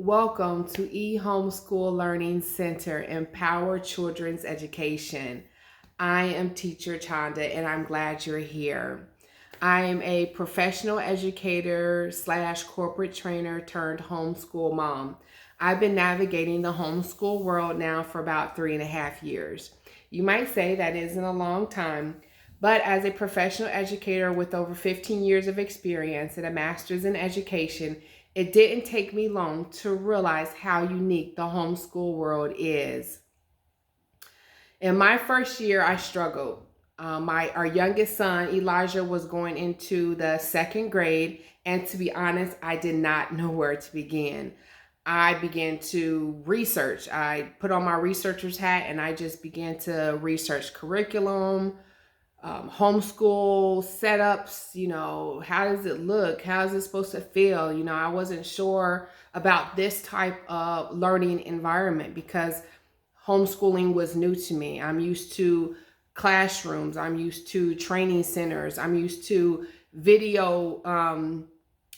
Welcome to eHomeschool Learning Center, Empower Children's Education. I am teacher Chanda and I'm glad you're here. I am a professional educator slash corporate trainer turned homeschool mom. I've been navigating the homeschool world now for about 3.5 years. You might say that isn't a long time, but as a professional educator with over 15 years of experience and a master's in education, it didn't take me long to realize how unique the homeschool world is. In my first year, I struggled. Our youngest son, Elijah, was going into the second grade, and to be honest, I did not know where to begin. I began to research. I put on my researcher's hat and I just began to research curriculum, homeschool setups, how does it look? How is it supposed to feel? I wasn't sure about this type of learning environment because homeschooling was new to me. I'm used to classrooms, I'm used to training centers, I'm used to video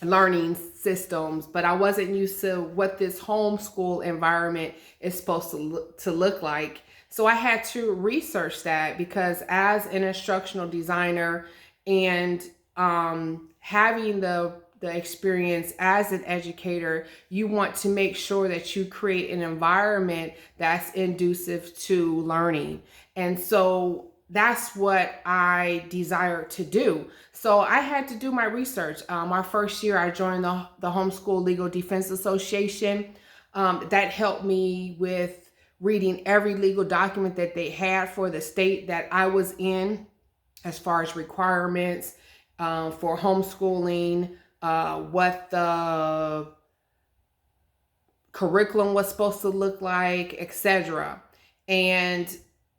learning systems, but I wasn't used to what this homeschool environment is supposed to look like. So I had to research that because as an instructional designer and having the experience as an educator, you want to make sure that you create an environment that's conducive to learning. And so that's what I desire to do. So I had to do my research. My first year, I joined the Homeschool Legal Defense Association. That helped me with reading every legal document that they had for the state that I was in, as far as requirements for homeschooling, what the curriculum was supposed to look like, etc. And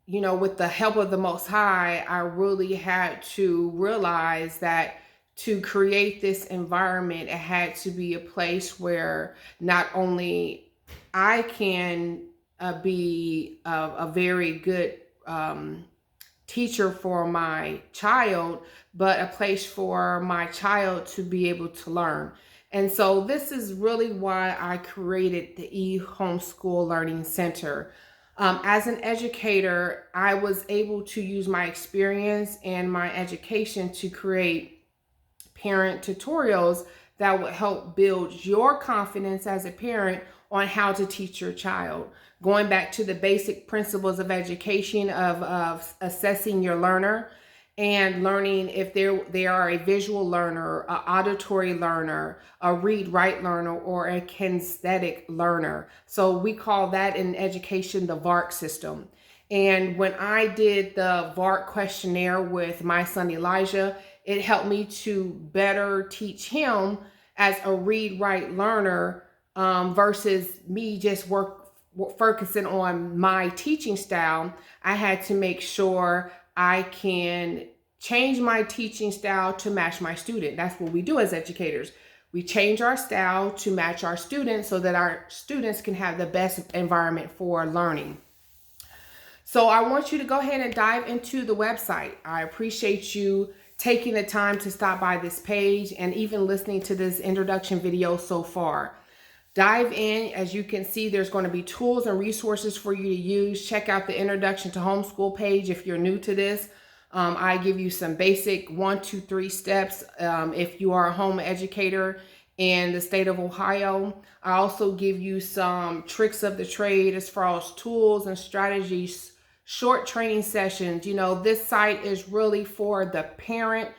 with the help of the Most High, I really had to realize that to create this environment, it had to be a place where not only I can be a very good teacher for my child, but a place for my child to be able to learn. And so this is really why I created the eHomeschool Learning Center. As an educator, I was able to use my experience and my education to create parent tutorials that would help build your confidence as a parent on how to teach your child. Going back to the basic principles of education of assessing your learner and learning if they are a visual learner, an auditory learner, a read-write learner, or a kinesthetic learner. So we call that in education the VARK system. And when I did the VARK questionnaire with my son Elijah, it helped me to better teach him as a read-write learner versus me just focusing on my teaching style. I had to make sure I can change my teaching style to match my student. That's what we do as educators. We change our style to match our students so that our students can have the best environment for learning. So I want you to go ahead and dive into the website. I appreciate you taking the time to stop by this page and even listening to this introduction video so far. Dive in. As you can see, there's going to be tools and resources for you to use. Check out the Introduction to Homeschool page if you're new to this. I give you some basic 1, 2, 3 steps if you are a home educator in the state of Ohio. I also give you some tricks of the trade as far as tools and strategies, short training sessions. This site is really for the parent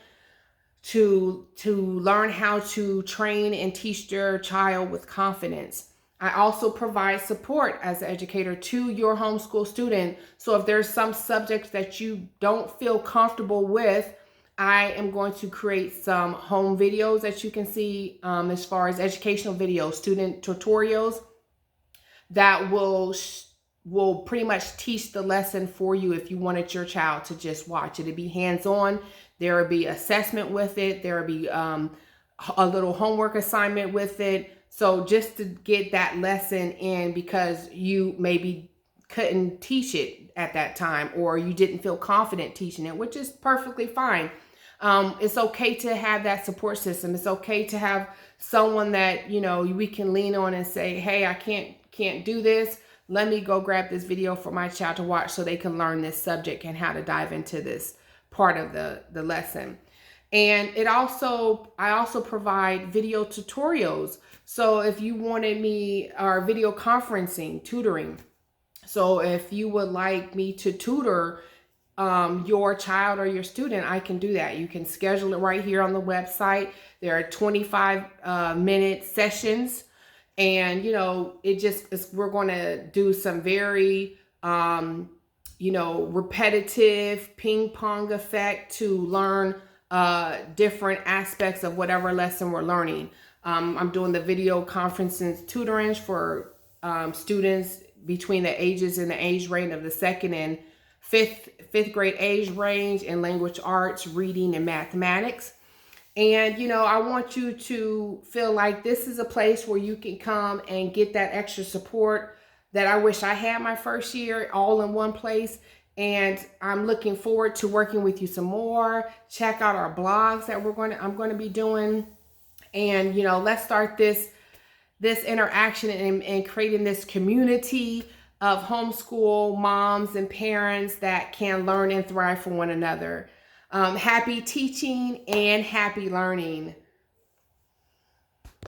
to learn how to train and teach their child with confidence. I also provide support as an educator to your homeschool student. So if there's some subjects that you don't feel comfortable with, I am going to create some home videos that you can see as far as educational videos, student tutorials that will pretty much teach the lesson for you if you wanted your child to just watch it. It'd be hands-on. There will be assessment with it. There will be a little homework assignment with it. So just to get that lesson in because you maybe couldn't teach it at that time or you didn't feel confident teaching it, which is perfectly fine. It's okay to have that support system. It's okay to have someone that, you know, we can lean on and say, hey, I can't do this. Let me go grab this video for my child to watch so they can learn this subject and how to dive into this part of the lesson. And I also provide video tutorials. So if you wanted me, or video conferencing, tutoring. So if you would like me to tutor your child or your student, I can do that. You can schedule it right here on the website. There are 25-minute sessions. And, you know, we're going to do some very, you know, repetitive ping pong effect to learn different aspects of whatever lesson we're learning. I'm doing the video conferencing tutoring for students between the ages and the age range of the second and fifth grade age range in language arts, reading, and mathematics. And, you know, I want you to feel like this is a place where you can come and get that extra support that I wish I had my first year, all in one place. And I'm looking forward to working with you some more. Check out our blogs that I'm going to be doing. And, you know, let's start this interaction and creating this community of homeschool moms and parents that can learn and thrive from one another. Happy teaching and happy learning.